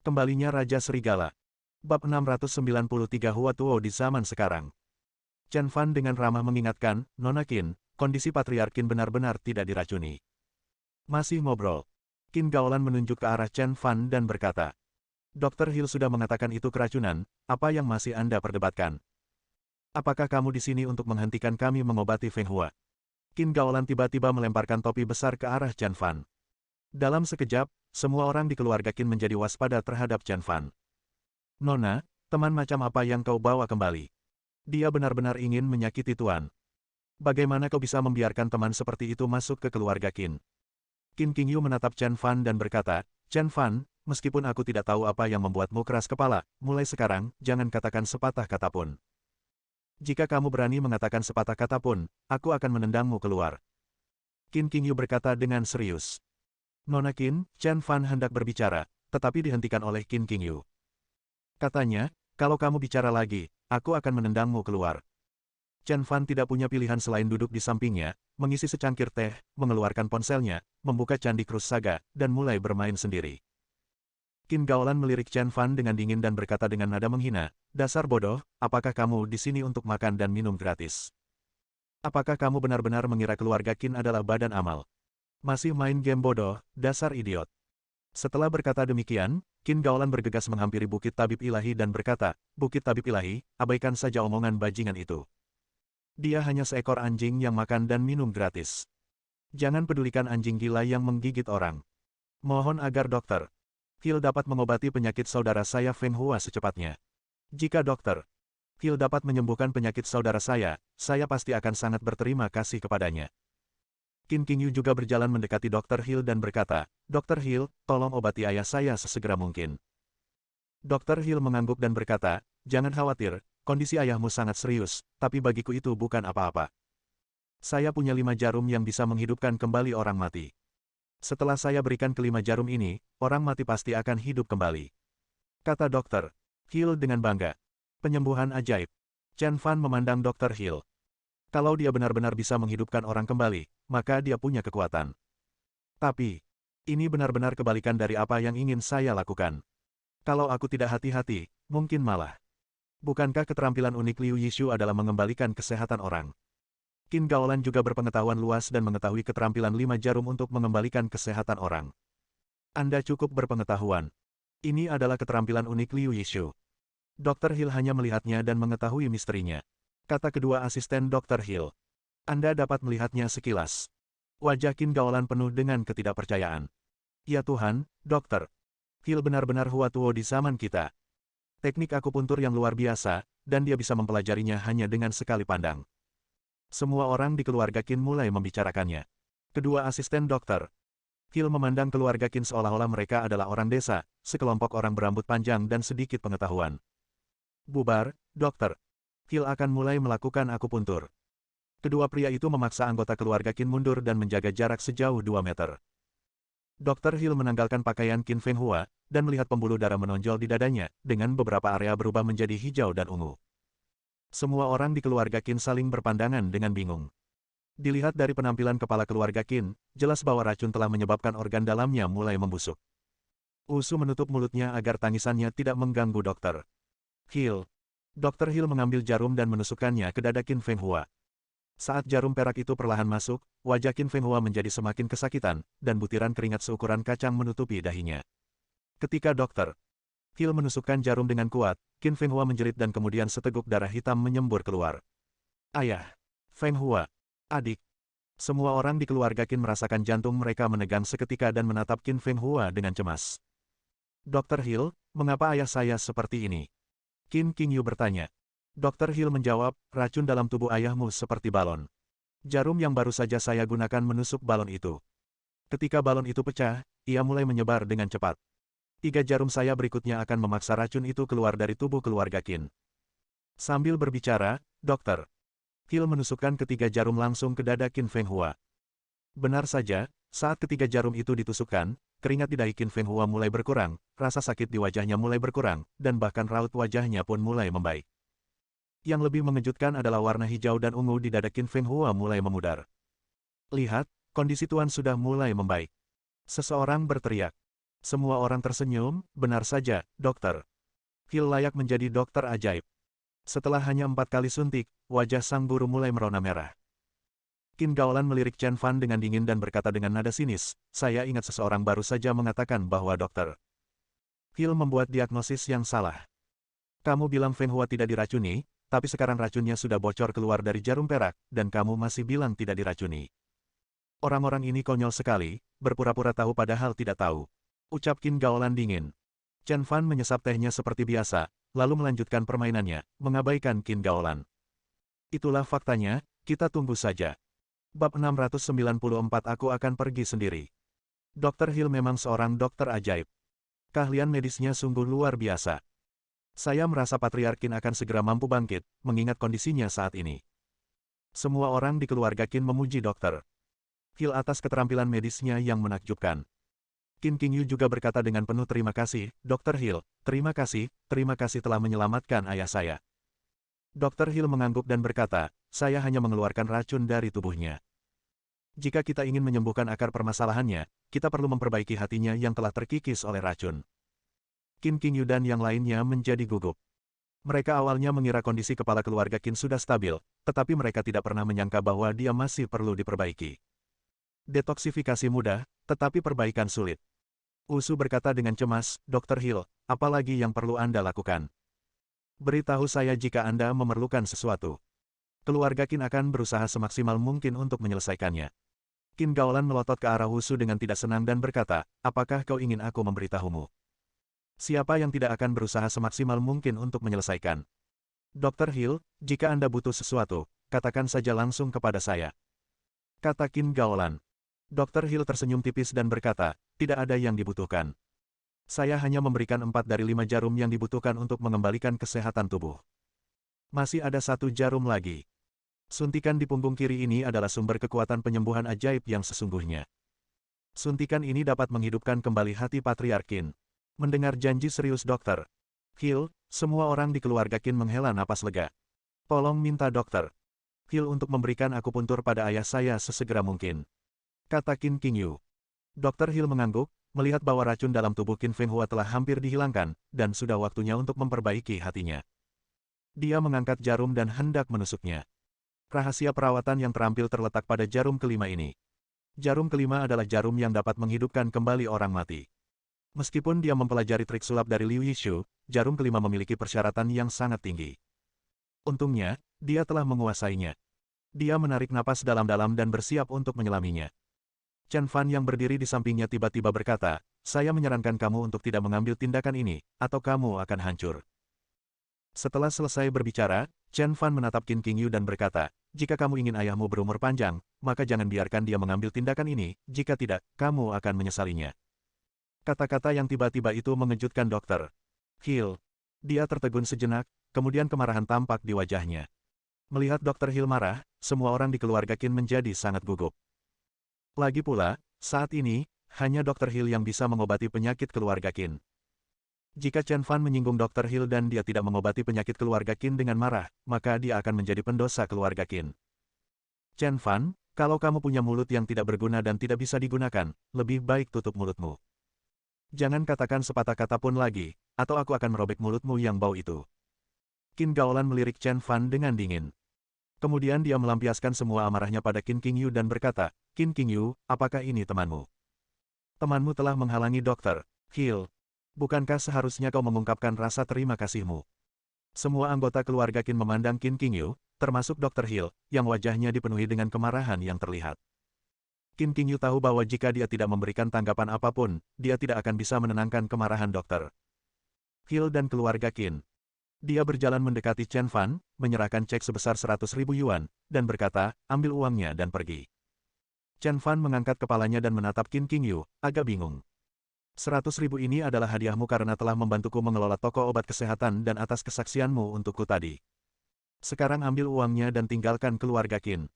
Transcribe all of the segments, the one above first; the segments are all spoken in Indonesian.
Kembalinya Raja Serigala. Bab 693 Hua Tuo di zaman sekarang. Chen Fan dengan ramah mengingatkan, Nona Qin, kondisi Patriark Qin benar-benar tidak diracuni. Masih ngobrol. Qin Gaolan menunjuk ke arah Chen Fan dan berkata, Dr. Hill sudah mengatakan itu keracunan, apa yang masih Anda perdebatkan? Apakah kamu di sini untuk menghentikan kami mengobati Feng Hua? Qin Gaolan tiba-tiba melemparkan topi besar ke arah Chen Fan. Dalam sekejap, semua orang di keluarga Qin menjadi waspada terhadap Chen Fan. Nona, teman macam apa yang kau bawa kembali? Dia benar-benar ingin menyakiti Tuan. Bagaimana kau bisa membiarkan teman seperti itu masuk ke keluarga Qin? Qin Qingyu menatap Chen Fan dan berkata, Chen Fan, meskipun aku tidak tahu apa yang membuatmu keras kepala, mulai sekarang, jangan katakan sepatah kata pun. Jika kamu berani mengatakan sepatah kata pun, aku akan menendangmu keluar. Qin Qingyu berkata dengan serius. Nona Qin, Chen Fan hendak berbicara, tetapi dihentikan oleh Qin Qingyu. Katanya, kalau kamu bicara lagi, aku akan menendangmu keluar. Chen Fan tidak punya pilihan selain duduk di sampingnya, mengisi secangkir teh, mengeluarkan ponselnya, membuka Candi Krus Saga, dan mulai bermain sendiri. Qin Gaolan melirik Chen Fan dengan dingin dan berkata dengan nada menghina, dasar bodoh, apakah kamu di sini untuk makan dan minum gratis? Apakah kamu benar-benar mengira keluarga Qin adalah badan amal? Masih main game bodoh, dasar idiot. Setelah berkata demikian, Qin Gaolan bergegas menghampiri Bukit Tabib Ilahi dan berkata, Bukit Tabib Ilahi, abaikan saja omongan bajingan itu. Dia hanya seekor anjing yang makan dan minum gratis. Jangan pedulikan anjing gila yang menggigit orang. Mohon agar Dr. Hill dapat mengobati penyakit saudara saya Feng Hua secepatnya. Jika Dr. Hill dapat menyembuhkan penyakit saudara saya pasti akan sangat berterima kasih kepadanya. Qin Qingyu juga berjalan mendekati Dr. Hill dan berkata, Dr. Hill, tolong obati ayah saya sesegera mungkin. Dr. Hill mengangguk dan berkata, jangan khawatir, kondisi ayahmu sangat serius, tapi bagiku itu bukan apa-apa. Saya punya 5 jarum yang bisa menghidupkan kembali orang mati. Setelah saya berikan ke 5 jarum ini, orang mati pasti akan hidup kembali. Kata Dr. Hill dengan bangga. Penyembuhan ajaib. Chen Fan memandang Dr. Hill. Kalau dia benar-benar bisa menghidupkan orang kembali, maka dia punya kekuatan. Tapi, ini benar-benar kebalikan dari apa yang ingin saya lakukan. Kalau aku tidak hati-hati, mungkin malah. Bukankah keterampilan unik Liu Yishu adalah mengembalikan kesehatan orang? Qin Gaolan juga berpengetahuan luas dan mengetahui keterampilan 5 jarum untuk mengembalikan kesehatan orang. Anda cukup berpengetahuan. Ini adalah keterampilan unik Liu Yishu. Dr. Hill hanya melihatnya dan mengetahui misterinya. Kata kedua asisten Dr. Hill. Anda dapat melihatnya sekilas. Wajah Qin Gaolan penuh dengan ketidakpercayaan. Ya Tuhan, Dr. Hill benar-benar Hua Tuo di zaman kita. Teknik akupuntur yang luar biasa, dan dia bisa mempelajarinya hanya dengan sekali pandang. Semua orang di keluarga Qin mulai membicarakannya. Kedua asisten Dr. Hill memandang keluarga Qin seolah-olah mereka adalah orang desa, sekelompok orang berambut panjang dan sedikit pengetahuan. Bubar, Dr. Hill akan mulai melakukan akupuntur. Kedua pria itu memaksa anggota keluarga Qin mundur dan menjaga jarak sejauh 2 meter. Dr. Hill menanggalkan pakaian Qin Feng Hua, dan melihat pembuluh darah menonjol di dadanya, dengan beberapa area berubah menjadi hijau dan ungu. Semua orang di keluarga Qin saling berpandangan dengan bingung. Dilihat dari penampilan kepala keluarga Qin, jelas bahwa racun telah menyebabkan organ dalamnya mulai membusuk. Usu menutup mulutnya agar tangisannya tidak mengganggu Dr. Hill. Dr. Hill mengambil jarum dan menusukkannya ke dada Qin Feng Hua. Saat jarum perak itu perlahan masuk, wajah Qin Feng Hua menjadi semakin kesakitan, dan butiran keringat seukuran kacang menutupi dahinya. Ketika Dr. Hill menusukkan jarum dengan kuat, Qin Feng Hua menjerit dan kemudian seteguk darah hitam menyembur keluar. Ayah! Feng Hua! Adik! Semua orang di keluarga Qin merasakan jantung mereka menegang seketika dan menatap Qin Feng Hua dengan cemas. Dr. Hill, mengapa ayah saya seperti ini? Qin Qingyu bertanya. Dr. Hill menjawab, racun dalam tubuh ayahmu seperti balon. Jarum yang baru saja saya gunakan menusuk balon itu. Ketika balon itu pecah, ia mulai menyebar dengan cepat. 3 jarum saya berikutnya akan memaksa racun itu keluar dari tubuh keluarga Qin. Sambil berbicara, Dr. Hill menusukkan ketiga jarum langsung ke dada Qin Feng Hua. Benar saja, saat ketiga jarum itu ditusukkan, keringat di dahi Qin Feng Hua mulai berkurang, rasa sakit di wajahnya mulai berkurang, dan bahkan raut wajahnya pun mulai membaik. Yang lebih mengejutkan adalah warna hijau dan ungu di dada Qin Feng Hua mulai memudar. Lihat, kondisi Tuan sudah mulai membaik. Seseorang berteriak. Semua orang tersenyum, benar saja, dokter. Hill layak menjadi dokter ajaib. Setelah hanya 4 kali suntik, wajah sang guru mulai merona merah. Qin Gaolan melirik Chen Fan dengan dingin dan berkata dengan nada sinis, saya ingat seseorang baru saja mengatakan bahwa dokter Hill membuat diagnosis yang salah. Kamu bilang Feng Hua tidak diracuni, tapi sekarang racunnya sudah bocor keluar dari jarum perak, dan kamu masih bilang tidak diracuni. Orang-orang ini konyol sekali, berpura-pura tahu padahal tidak tahu. Ucap Qin Gaolan dingin. Chen Fan menyesap tehnya seperti biasa, lalu melanjutkan permainannya, mengabaikan Qin Gaolan. Itulah faktanya, kita tunggu saja. Bab 694 aku akan pergi sendiri. Dr. Hill memang seorang dokter ajaib. Keahlian medisnya sungguh luar biasa. Saya merasa Patriark Qin akan segera mampu bangkit, mengingat kondisinya saat ini. Semua orang di keluarga Qin memuji Dr. Hill atas keterampilan medisnya yang menakjubkan. Qin Qingyu juga berkata dengan penuh terima kasih, Dr. Hill, terima kasih telah menyelamatkan ayah saya. Dr. Hill mengangguk dan berkata, saya hanya mengeluarkan racun dari tubuhnya. Jika kita ingin menyembuhkan akar permasalahannya, kita perlu memperbaiki hatinya yang telah terkikis oleh racun. Qin Qingyu dan yang lainnya menjadi gugup. Mereka awalnya mengira kondisi kepala keluarga Qin sudah stabil, tetapi mereka tidak pernah menyangka bahwa dia masih perlu diperbaiki. Detoksifikasi mudah, tetapi perbaikan sulit. Usu berkata dengan cemas, Dr. Hill, apalagi yang perlu Anda lakukan? Beritahu saya jika Anda memerlukan sesuatu. Keluarga Qin akan berusaha semaksimal mungkin untuk menyelesaikannya. Qin Gaolan melotot ke arah Usu dengan tidak senang dan berkata, apakah kau ingin aku memberitahumu? Siapa yang tidak akan berusaha semaksimal mungkin untuk menyelesaikan? Dr. Hill, jika Anda butuh sesuatu, katakan saja langsung kepada saya. Kata Qin Gaolan. Dr. Hill tersenyum tipis dan berkata, tidak ada yang dibutuhkan. Saya hanya memberikan 4 dari 5 jarum yang dibutuhkan untuk mengembalikan kesehatan tubuh. Masih ada 1 jarum lagi. Suntikan di punggung kiri ini adalah sumber kekuatan penyembuhan ajaib yang sesungguhnya. Suntikan ini dapat menghidupkan kembali hati Patriark Qin. Mendengar janji serius Dr. Hill, semua orang di keluarga Qin menghela napas lega. Tolong minta Dr. Hill untuk memberikan akupuntur pada ayah saya sesegera mungkin. Kata Qin Qingyu. Dr. Hill mengangguk, melihat bahwa racun dalam tubuh Qin Feng Hua telah hampir dihilangkan, dan sudah waktunya untuk memperbaiki hatinya. Dia mengangkat jarum dan hendak menusuknya. Rahasia perawatan yang terampil terletak pada jarum kelima ini. Jarum kelima adalah jarum yang dapat menghidupkan kembali orang mati. Meskipun dia mempelajari trik sulap dari Liu Yishu, jarum kelima memiliki persyaratan yang sangat tinggi. Untungnya, dia telah menguasainya. Dia menarik napas dalam-dalam dan bersiap untuk menyelaminya. Chen Fan yang berdiri di sampingnya tiba-tiba berkata, saya menyarankan kamu untuk tidak mengambil tindakan ini, atau kamu akan hancur. Setelah selesai berbicara, Chen Fan menatap Qin Qingyu dan berkata, jika kamu ingin ayahmu berumur panjang, maka jangan biarkan dia mengambil tindakan ini, jika tidak, kamu akan menyesalinya. Kata-kata yang tiba-tiba itu mengejutkan Dr. Hill. Dia tertegun sejenak, kemudian kemarahan tampak di wajahnya. Melihat Dr. Hill marah, semua orang di keluarga Qin menjadi sangat gugup. Lagi pula, saat ini, hanya Dr. Hill yang bisa mengobati penyakit keluarga Qin. Jika Chen Fan menyinggung Dr. Hill dan dia tidak mengobati penyakit keluarga Qin dengan marah, maka dia akan menjadi pendosa keluarga Qin. Chen Fan, kalau kamu punya mulut yang tidak berguna dan tidak bisa digunakan, lebih baik tutup mulutmu. Jangan katakan sepatah kata pun lagi, atau aku akan merobek mulutmu yang bau itu. Qin Gaolan melirik Chen Fan dengan dingin. Kemudian dia melampiaskan semua amarahnya pada Qin Qingyu dan berkata, Qin Qingyu, apakah ini temanmu? Temanmu telah menghalangi Dr. Hill. Bukankah seharusnya kau mengungkapkan rasa terima kasihmu? Semua anggota keluarga Qin memandang Qin Qingyu, termasuk Dr. Hill, yang wajahnya dipenuhi dengan kemarahan yang terlihat. Qin Qingyu tahu bahwa jika dia tidak memberikan tanggapan apapun, dia tidak akan bisa menenangkan kemarahan Dr. Hill dan keluarga Qin. Dia berjalan mendekati Chen Fan, menyerahkan cek sebesar 100.000 yuan, dan berkata, ambil uangnya dan pergi. Chen Fan mengangkat kepalanya dan menatap Qin Qingyu, agak bingung. 100.000 ini adalah hadiahmu karena telah membantuku mengelola toko obat kesehatan dan atas kesaksianmu untukku tadi. Sekarang ambil uangnya dan tinggalkan keluarga Qin.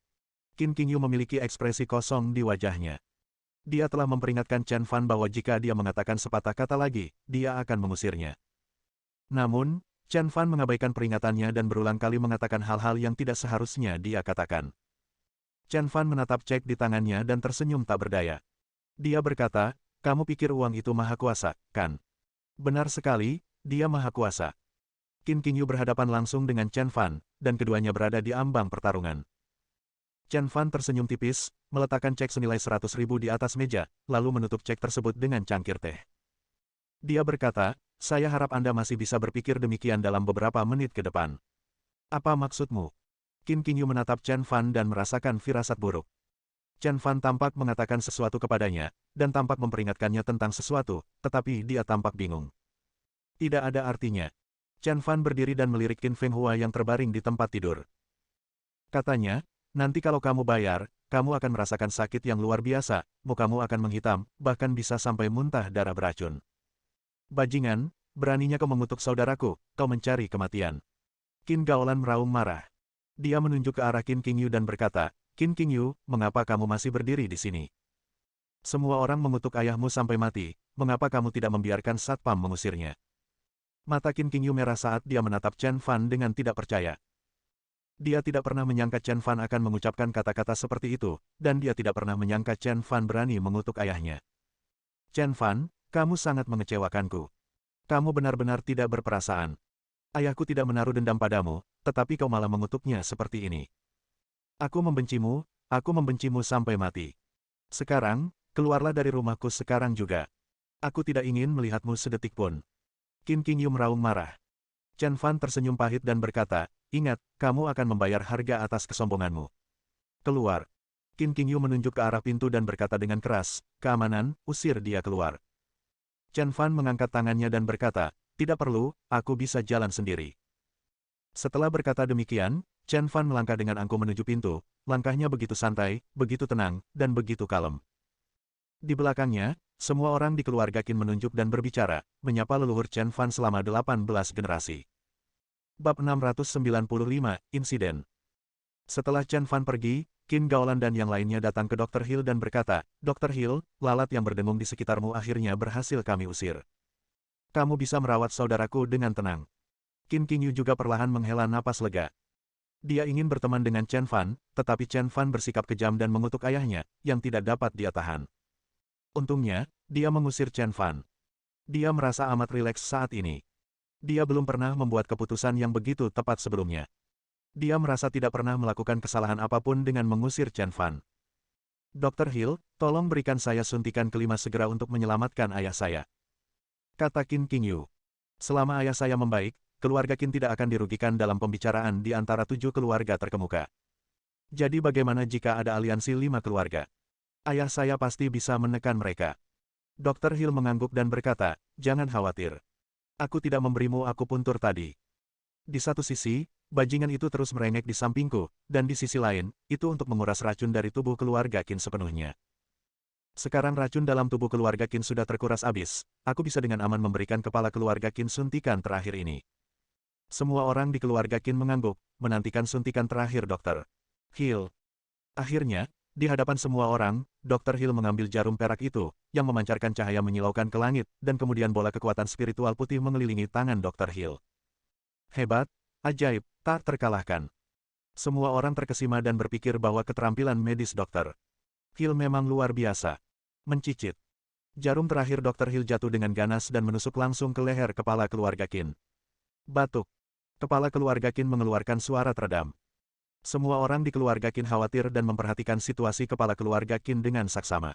Qin Qingyu memiliki ekspresi kosong di wajahnya. Dia telah memperingatkan Chen Fan bahwa jika dia mengatakan sepatah kata lagi, dia akan mengusirnya. Namun, Chen Fan mengabaikan peringatannya dan berulang kali mengatakan hal-hal yang tidak seharusnya dia katakan. Chen Fan menatap cek di tangannya dan tersenyum tak berdaya. Dia berkata, Kamu pikir uang itu maha kuasa, kan? Benar sekali, dia maha kuasa. Qin Qingyu berhadapan langsung dengan Chen Fan, dan keduanya berada di ambang pertarungan. Chen Fan tersenyum tipis, meletakkan cek senilai 100.000 di atas meja, lalu menutup cek tersebut dengan cangkir teh. Dia berkata, saya harap Anda masih bisa berpikir demikian dalam beberapa menit ke depan. Apa maksudmu? Qin Qingyu menatap Chen Fan dan merasakan firasat buruk. Chen Fan tampak mengatakan sesuatu kepadanya, dan tampak memperingatkannya tentang sesuatu, tetapi dia tampak bingung. Tidak ada artinya. Chen Fan berdiri dan melirik Qin Feng Hua yang terbaring di tempat tidur. Katanya, nanti kalau kamu bayar, kamu akan merasakan sakit yang luar biasa, mukamu akan menghitam, bahkan bisa sampai muntah darah beracun. Bajingan, beraninya kau mengutuk saudaraku, kau mencari kematian. Qin Gaolan meraung marah. Dia menunjuk ke arah Qin Qingyu dan berkata, Qin Qingyu, mengapa kamu masih berdiri di sini? Semua orang mengutuk ayahmu sampai mati, mengapa kamu tidak membiarkan satpam mengusirnya? Mata Qin Qingyu merah saat dia menatap Chen Fan dengan tidak percaya. Dia tidak pernah menyangka Chen Fan akan mengucapkan kata-kata seperti itu, dan dia tidak pernah menyangka Chen Fan berani mengutuk ayahnya. Chen Fan, kamu sangat mengecewakanku. Kamu benar-benar tidak berperasaan. Ayahku tidak menaruh dendam padamu, tetapi kau malah mengutuknya seperti ini. Aku membencimu sampai mati. Sekarang, keluarlah dari rumahku sekarang juga. Aku tidak ingin melihatmu sedetik pun. Qin Qingyu meraung marah. Chen Fan tersenyum pahit dan berkata, ingat, kamu akan membayar harga atas kesombonganmu. Keluar. Qin Qingyu menunjuk ke arah pintu dan berkata dengan keras, keamanan, usir dia keluar. Chen Fan mengangkat tangannya dan berkata, tidak perlu, aku bisa jalan sendiri. Setelah berkata demikian, Chen Fan melangkah dengan angkuh menuju pintu, langkahnya begitu santai, begitu tenang, dan begitu kalem. Di belakangnya, semua orang di keluarga Qin menunjuk dan berbicara, menyapa leluhur Chen Fan selama 18 generasi. Bab 695, Insiden. Setelah Chen Fan pergi, Qin Gaolan dan yang lainnya datang ke Dr. Hill dan berkata, Dr. Hill, lalat yang berdengung di sekitarmu akhirnya berhasil kami usir. Kamu bisa merawat saudaraku dengan tenang. Qin Qingyu juga perlahan menghela napas lega. Dia ingin berteman dengan Chen Fan, tetapi Chen Fan bersikap kejam dan mengutuk ayahnya, yang tidak dapat dia tahan. Untungnya, dia mengusir Chen Fan. Dia merasa amat rileks saat ini. Dia belum pernah membuat keputusan yang begitu tepat sebelumnya. Dia merasa tidak pernah melakukan kesalahan apapun dengan mengusir Chen Fan. Dr. Hill, tolong berikan saya suntikan kelima segera untuk menyelamatkan ayah saya. Kata Qin Qingyu. Selama ayah saya membaik, keluarga Qin tidak akan dirugikan dalam pembicaraan di antara 7 keluarga terkemuka. Jadi bagaimana jika ada aliansi 5 keluarga? Ayah saya pasti bisa menekan mereka. Dr. Hill mengangguk dan berkata, jangan khawatir. Aku tidak memberimu akupuntur tadi. Di satu sisi, bajingan itu terus merengek di sampingku, dan di sisi lain, itu untuk menguras racun dari tubuh keluarga Qin sepenuhnya. Sekarang racun dalam tubuh keluarga Qin sudah terkuras habis, aku bisa dengan aman memberikan kepala keluarga Qin suntikan terakhir ini. Semua orang di keluarga Qin mengangguk, menantikan suntikan terakhir Dr. Hill. Akhirnya, di hadapan semua orang, Dr. Hill mengambil jarum perak itu, yang memancarkan cahaya menyilaukan ke langit, dan kemudian bola kekuatan spiritual putih mengelilingi tangan Dr. Hill. Hebat, ajaib, tak terkalahkan. Semua orang terkesima dan berpikir bahwa keterampilan medis Dr. Hill memang luar biasa. Mencicit. Jarum terakhir Dr. Hill jatuh dengan ganas dan menusuk langsung ke leher kepala keluarga Qin. Batuk. Kepala keluarga Qin mengeluarkan suara teredam. Semua orang di keluarga Qin khawatir dan memperhatikan situasi kepala keluarga Qin dengan saksama.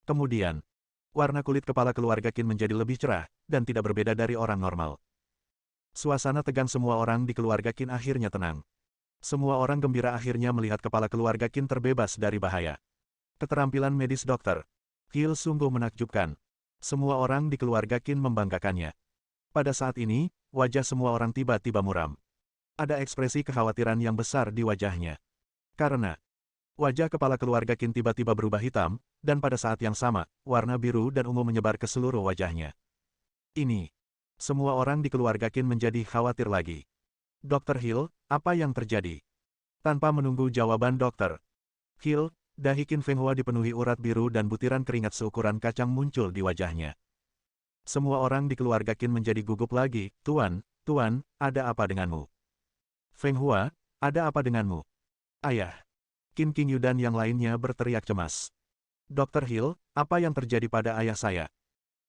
Kemudian, warna kulit kepala keluarga Qin menjadi lebih cerah, dan tidak berbeda dari orang normal. Suasana tegang semua orang di keluarga Qin akhirnya tenang. Semua orang gembira akhirnya melihat kepala keluarga Qin terbebas dari bahaya. Keterampilan medis Dr. Hill sungguh menakjubkan. Semua orang di keluarga Qin membanggakannya. Pada saat ini, wajah semua orang tiba-tiba muram. Ada ekspresi kekhawatiran yang besar di wajahnya. Karena wajah kepala keluarga Qin tiba-tiba berubah hitam, dan pada saat yang sama, warna biru dan ungu menyebar ke seluruh wajahnya. Ini. Semua orang di keluarga Qin menjadi khawatir lagi. Dr. Hill, apa yang terjadi? Tanpa menunggu jawaban Dr. Hill, dahi Qin Feng Hua dipenuhi urat biru dan butiran keringat seukuran kacang muncul di wajahnya. Semua orang di keluarga Qin menjadi gugup lagi. Tuan, ada apa denganmu? Feng Hua, ada apa denganmu? Ayah. Qin Qingyu dan yang lainnya berteriak cemas. Dr. Hill, apa yang terjadi pada ayah saya?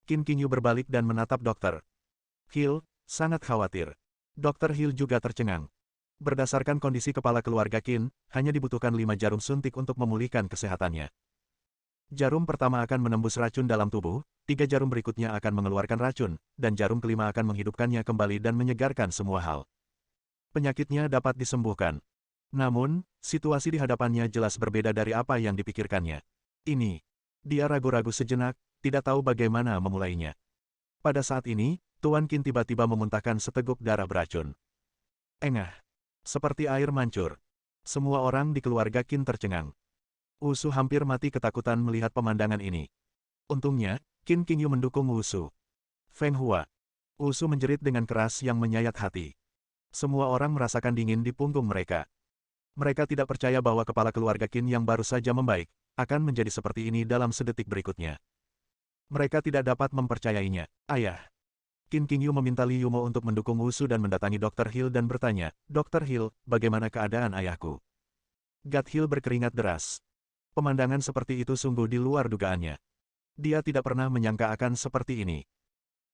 Qin Qingyu berbalik dan menatap Dr. Hill, sangat khawatir. Dr. Hill juga tercengang. Berdasarkan kondisi kepala keluarga Qin, hanya dibutuhkan 5 jarum suntik untuk memulihkan kesehatannya. Jarum pertama akan menembus racun dalam tubuh, 3 jarum berikutnya akan mengeluarkan racun, dan jarum kelima akan menghidupkannya kembali dan menyegarkan semua hal. Penyakitnya dapat disembuhkan. Namun, situasi di hadapannya jelas berbeda dari apa yang dipikirkannya. Dia ragu-ragu sejenak, tidak tahu bagaimana memulainya. Pada saat ini, Tuan Qin tiba-tiba memuntahkan seteguk darah beracun. Engah. Seperti air mancur. Semua orang di keluarga Qin tercengang. Wusu hampir mati ketakutan melihat pemandangan ini. Untungnya, Qin Qingyu mendukung Wusu. Feng Hua. Wusu menjerit dengan keras yang menyayat hati. Semua orang merasakan dingin di punggung mereka. Mereka tidak percaya bahwa kepala keluarga Qin yang baru saja membaik, akan menjadi seperti ini dalam sedetik berikutnya. Mereka tidak dapat mempercayainya. Ayah. Qin Qingyu meminta Li Yumo untuk mendukung Wusu dan mendatangi Dr. Hill dan bertanya, Dr. Hill, bagaimana keadaan ayahku? God Hill berkeringat deras. Pemandangan seperti itu sungguh di luar dugaannya. Dia tidak pernah menyangka akan seperti ini.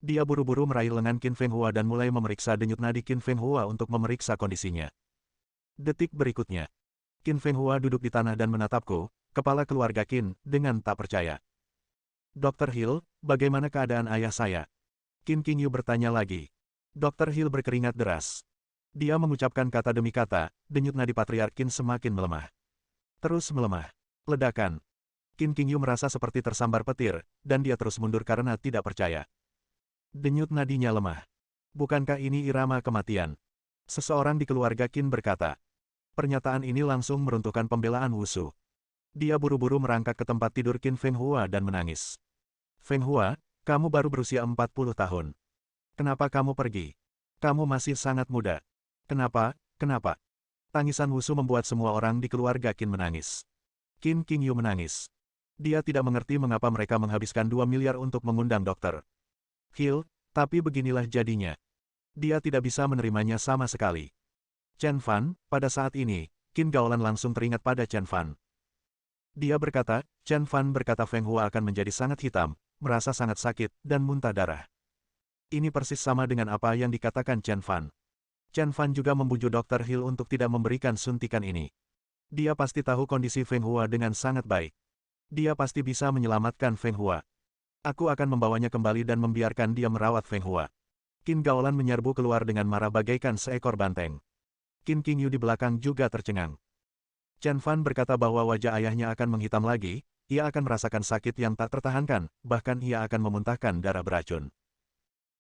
Dia buru-buru meraih lengan Qin Feng Hua dan mulai memeriksa denyut nadi Qin Feng Hua untuk memeriksa kondisinya. Detik berikutnya, Qin Feng Hua duduk di tanah dan menatapku, kepala keluarga Qin, dengan tak percaya. Dr. Hill, bagaimana keadaan ayah saya? Qin Qingyu bertanya lagi. Dr. Hill berkeringat deras. Dia mengucapkan kata demi kata, denyut nadi Patriark Qin semakin melemah. Terus melemah. Ledakan. Qin Qingyu merasa seperti tersambar petir, dan dia terus mundur karena tidak percaya. Denyut nadinya lemah. Bukankah ini irama kematian? Seseorang di keluarga Qin berkata. Pernyataan ini langsung meruntuhkan pembelaan Wusu. Dia buru-buru merangkak ke tempat tidur Qin Feng Hua dan menangis. Feng Hua, kamu baru berusia 40 tahun. Kenapa kamu pergi? Kamu masih sangat muda. Kenapa? Tangisan Wusu membuat semua orang di keluarga Qin menangis. Qin Qingyu menangis. Dia tidak mengerti mengapa mereka menghabiskan 2 miliar untuk mengundang Dr. Hill, tapi beginilah jadinya. Dia tidak bisa menerimanya sama sekali. Chen Fan, pada saat ini, Qin Gaolan langsung teringat pada Chen Fan. Dia berkata, Chen Fan berkata Feng Hua akan menjadi sangat hitam, merasa sangat sakit, dan muntah darah. Ini persis sama dengan apa yang dikatakan Chen Fan. Chen Fan juga membujuk Dr. Hill untuk tidak memberikan suntikan ini. Dia pasti tahu kondisi Feng Hua dengan sangat baik. Dia pasti bisa menyelamatkan Feng Hua. Aku akan membawanya kembali dan membiarkan dia merawat Feng Hua. Qin Gaolan menyerbu keluar dengan marah bagaikan seekor banteng. Qin Qingyu di belakang juga tercengang. Chen Fan berkata bahwa wajah ayahnya akan menghitam lagi, ia akan merasakan sakit yang tak tertahankan, bahkan ia akan memuntahkan darah beracun.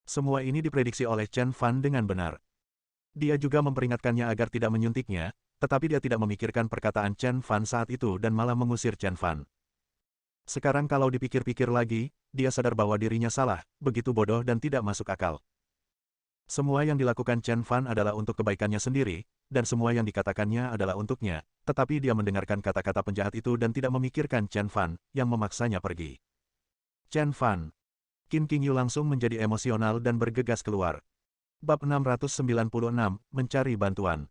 Semua ini diprediksi oleh Chen Fan dengan benar. Dia juga memperingatkannya agar tidak menyuntiknya, tetapi dia tidak memikirkan perkataan Chen Fan saat itu dan malah mengusir Chen Fan. Sekarang kalau dipikir-pikir lagi, dia sadar bahwa dirinya salah, begitu bodoh dan tidak masuk akal. Semua yang dilakukan Chen Fan adalah untuk kebaikannya sendiri, dan semua yang dikatakannya adalah untuknya, tetapi dia mendengarkan kata-kata penjahat itu dan tidak memikirkan Chen Fan, yang memaksanya pergi. Chen Fan. Qin Qingyu langsung menjadi emosional dan bergegas keluar. Bab 696, Mencari Bantuan.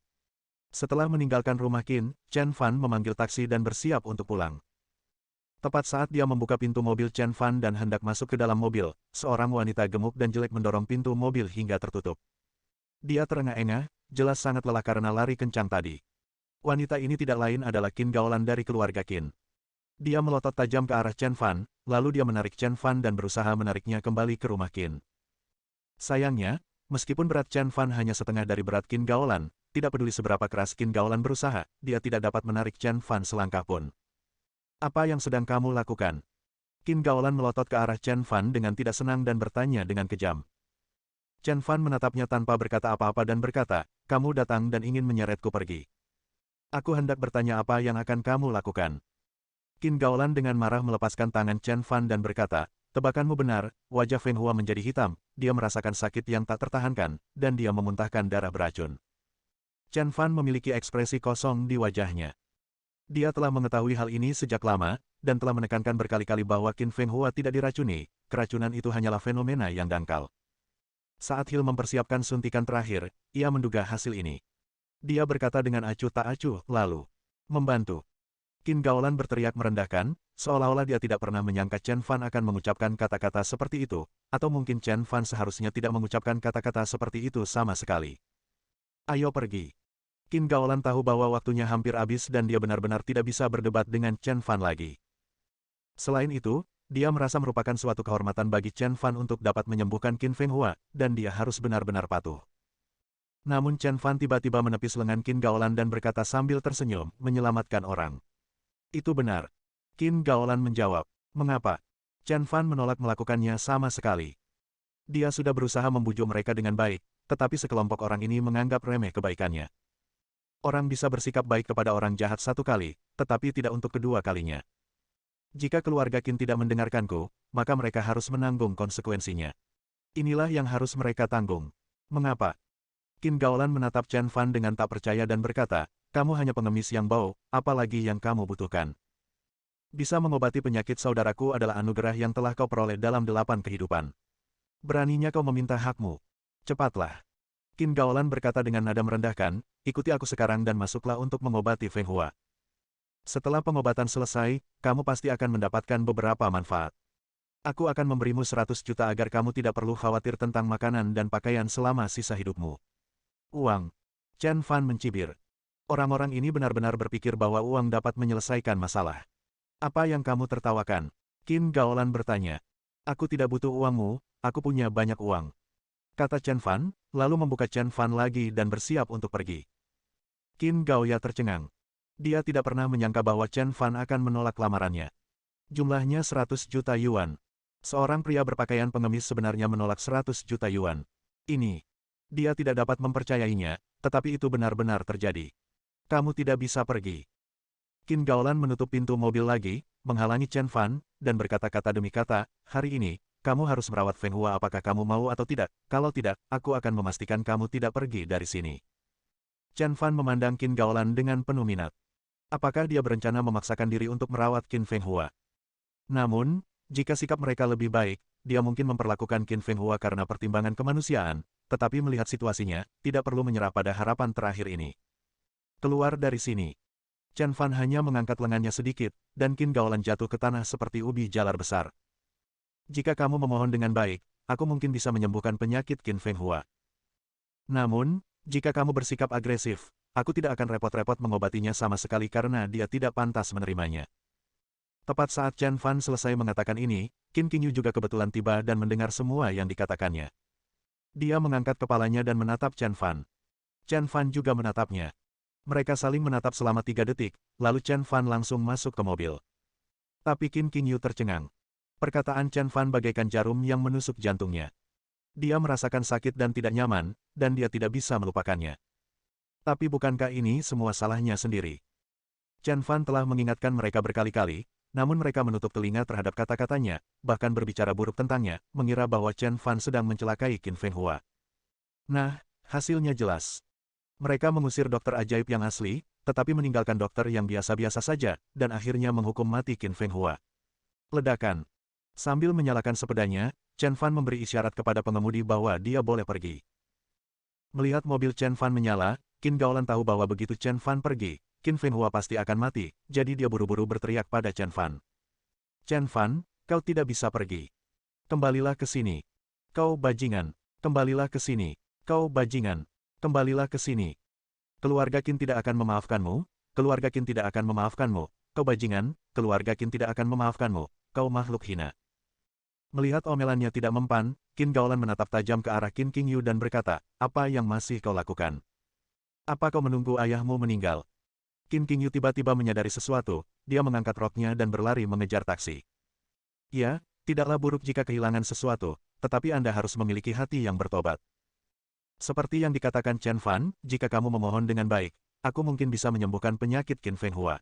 Setelah meninggalkan rumah Qin, Chen Fan memanggil taksi dan bersiap untuk pulang. Tepat saat dia membuka pintu mobil Chen Fan dan hendak masuk ke dalam mobil, seorang wanita gemuk dan jelek mendorong pintu mobil hingga tertutup. Dia terengah-engah, jelas sangat lelah karena lari kencang tadi. Wanita ini tidak lain adalah Qin Gaolan dari keluarga Qin. Dia melotot tajam ke arah Chen Fan, lalu dia menarik Chen Fan dan berusaha menariknya kembali ke rumah Qin. Sayangnya, meskipun berat Chen Fan hanya setengah dari berat Qin Gaolan, tidak peduli seberapa keras Qin Gaolan berusaha, dia tidak dapat menarik Chen Fan selangkah pun. Apa yang sedang kamu lakukan? Qin Gaolan melotot ke arah Chen Fan dengan tidak senang dan bertanya dengan kejam. Chen Fan menatapnya tanpa berkata apa-apa dan berkata, kamu datang dan ingin menyeretku pergi. Aku hendak bertanya apa yang akan kamu lakukan. Qin Gaolan dengan marah melepaskan tangan Chen Fan dan berkata, tebakanmu benar, wajah Feng Hua menjadi hitam, dia merasakan sakit yang tak tertahankan, dan dia memuntahkan darah beracun. Chen Fan memiliki ekspresi kosong di wajahnya. Dia telah mengetahui hal ini sejak lama, dan telah menekankan berkali-kali bahwa Qin Feng Hua tidak diracuni, keracunan itu hanyalah fenomena yang dangkal. Saat Hill mempersiapkan suntikan terakhir, ia menduga hasil ini. Dia berkata dengan acuh tak acuh, lalu membantu. Qin Gaolan berteriak merendahkan, seolah-olah dia tidak pernah menyangka Chen Fan akan mengucapkan kata-kata seperti itu, atau mungkin Chen Fan seharusnya tidak mengucapkan kata-kata seperti itu sama sekali. Ayo pergi. Qin Gaolan tahu bahwa waktunya hampir habis dan dia benar-benar tidak bisa berdebat dengan Chen Fan lagi. Selain itu, dia merasa merupakan suatu kehormatan bagi Chen Fan untuk dapat menyembuhkan Qin Fenghua, dan dia harus benar-benar patuh. Namun Chen Fan tiba-tiba menepis lengan Qin Gaolan dan berkata sambil tersenyum, menyelamatkan orang. Itu benar. Qin Gaolan menjawab. Mengapa? Chen Fan menolak melakukannya sama sekali. Dia sudah berusaha membujuk mereka dengan baik, tetapi sekelompok orang ini menganggap remeh kebaikannya. Orang bisa bersikap baik kepada orang jahat satu kali, tetapi tidak untuk kedua kalinya. Jika keluarga Qin tidak mendengarkanku, maka mereka harus menanggung konsekuensinya. Inilah yang harus mereka tanggung. Mengapa? Qin Gaolan menatap Chen Fan dengan tak percaya dan berkata, kamu hanya pengemis yang bau, apalagi yang kamu butuhkan. Bisa mengobati penyakit saudaraku adalah anugerah yang telah kau peroleh dalam 8 kehidupan. Beraninya kau meminta hakmu. Cepatlah. Qin Gaolan berkata dengan nada merendahkan, ikuti aku sekarang dan masuklah untuk mengobati Fenghua. Setelah pengobatan selesai, kamu pasti akan mendapatkan beberapa manfaat. Aku akan memberimu 100 juta agar kamu tidak perlu khawatir tentang makanan dan pakaian selama sisa hidupmu. Uang. Chen Fan mencibir. Orang-orang ini benar-benar berpikir bahwa uang dapat menyelesaikan masalah. Apa yang kamu tertawakan? Qin Gaolan bertanya. Aku tidak butuh uangmu, aku punya banyak uang. Kata Chen Fan, lalu membuka Chen Fan lagi dan bersiap untuk pergi. Qin Gaoya tercengang. Dia tidak pernah menyangka bahwa Chen Fan akan menolak lamarannya. Jumlahnya 100 juta yuan. Seorang pria berpakaian pengemis sebenarnya menolak 100 juta yuan. Ini. Dia tidak dapat mempercayainya, tetapi itu benar-benar terjadi. Kamu tidak bisa pergi. Qin Gaolan menutup pintu mobil lagi, menghalangi Chen Fan, dan berkata-kata demi kata, hari ini, kamu harus merawat Fenghua apakah kamu mau atau tidak, kalau tidak, aku akan memastikan kamu tidak pergi dari sini. Chen Fan memandang Qin Gaolan dengan penuh minat. Apakah dia berencana memaksakan diri untuk merawat Qin Fenghua? Namun, jika sikap mereka lebih baik, dia mungkin memperlakukan Qin Fenghua karena pertimbangan kemanusiaan, tetapi melihat situasinya, tidak perlu menyerah pada harapan terakhir ini. Keluar dari sini. Chen Fan hanya mengangkat lengannya sedikit, dan Qin Gaolan jatuh ke tanah seperti ubi jalar besar. Jika kamu memohon dengan baik, aku mungkin bisa menyembuhkan penyakit Qin Fenghua. Namun, jika kamu bersikap agresif, aku tidak akan repot-repot mengobatinya sama sekali karena dia tidak pantas menerimanya. Tepat saat Chen Fan selesai mengatakan ini, Qin Qingyu juga kebetulan tiba dan mendengar semua yang dikatakannya. Dia mengangkat kepalanya dan menatap Chen Fan. Chen Fan juga menatapnya. Mereka saling menatap selama 3 detik, lalu Chen Fan langsung masuk ke mobil. Tapi Qin Qingyu tercengang. Perkataan Chen Fan bagaikan jarum yang menusuk jantungnya. Dia merasakan sakit dan tidak nyaman, dan dia tidak bisa melupakannya. Tapi bukankah ini semua salahnya sendiri? Chen Fan telah mengingatkan mereka berkali-kali, namun mereka menutup telinga terhadap kata-katanya, bahkan berbicara buruk tentangnya, mengira bahwa Chen Fan sedang mencelakai Qin Fenghua. Nah, hasilnya jelas. Mereka mengusir dokter ajaib yang asli, tetapi meninggalkan dokter yang biasa-biasa saja, dan akhirnya menghukum mati Qin Fenghua. Ledakan. Sambil menyalakan sepedanya, Chen Fan memberi isyarat kepada pengemudi bahwa dia boleh pergi. Melihat mobil Chen Fan menyala, Qin Gaolan tahu bahwa begitu Chen Fan pergi, Qin Fenghua pasti akan mati, jadi dia buru-buru berteriak pada Chen Fan. Chen Fan, kau tidak bisa pergi. Kembalilah ke sini. Kau bajingan. Kembalilah ke sini. Kau bajingan. Kembalilah ke sini. Keluarga Qin tidak akan memaafkanmu. Keluarga Qin tidak akan memaafkanmu. Kau bajingan. Keluarga Qin tidak akan memaafkanmu. Kau makhluk hina. Melihat omelannya tidak mempan, Qin Gaolan menatap tajam ke arah Qin Qingyu dan berkata, apa yang masih kau lakukan? Apa kau menunggu ayahmu meninggal? Qin Qingyu tiba-tiba menyadari sesuatu, dia mengangkat roknya dan berlari mengejar taksi. Ya, tidaklah buruk jika kehilangan sesuatu, tetapi Anda harus memiliki hati yang bertobat. Seperti yang dikatakan Chen Fan, jika kamu memohon dengan baik, aku mungkin bisa menyembuhkan penyakit Qin Fenghua.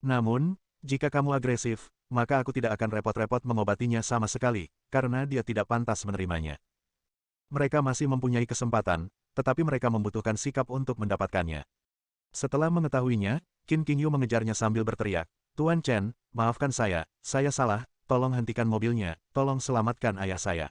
Namun, jika kamu agresif, maka aku tidak akan repot-repot mengobatinya sama sekali, karena dia tidak pantas menerimanya. Mereka masih mempunyai kesempatan, tetapi mereka membutuhkan sikap untuk mendapatkannya. Setelah mengetahuinya, Qin Qingyu mengejarnya sambil berteriak, Tuan Chen, maafkan saya salah, tolong hentikan mobilnya, tolong selamatkan ayah saya.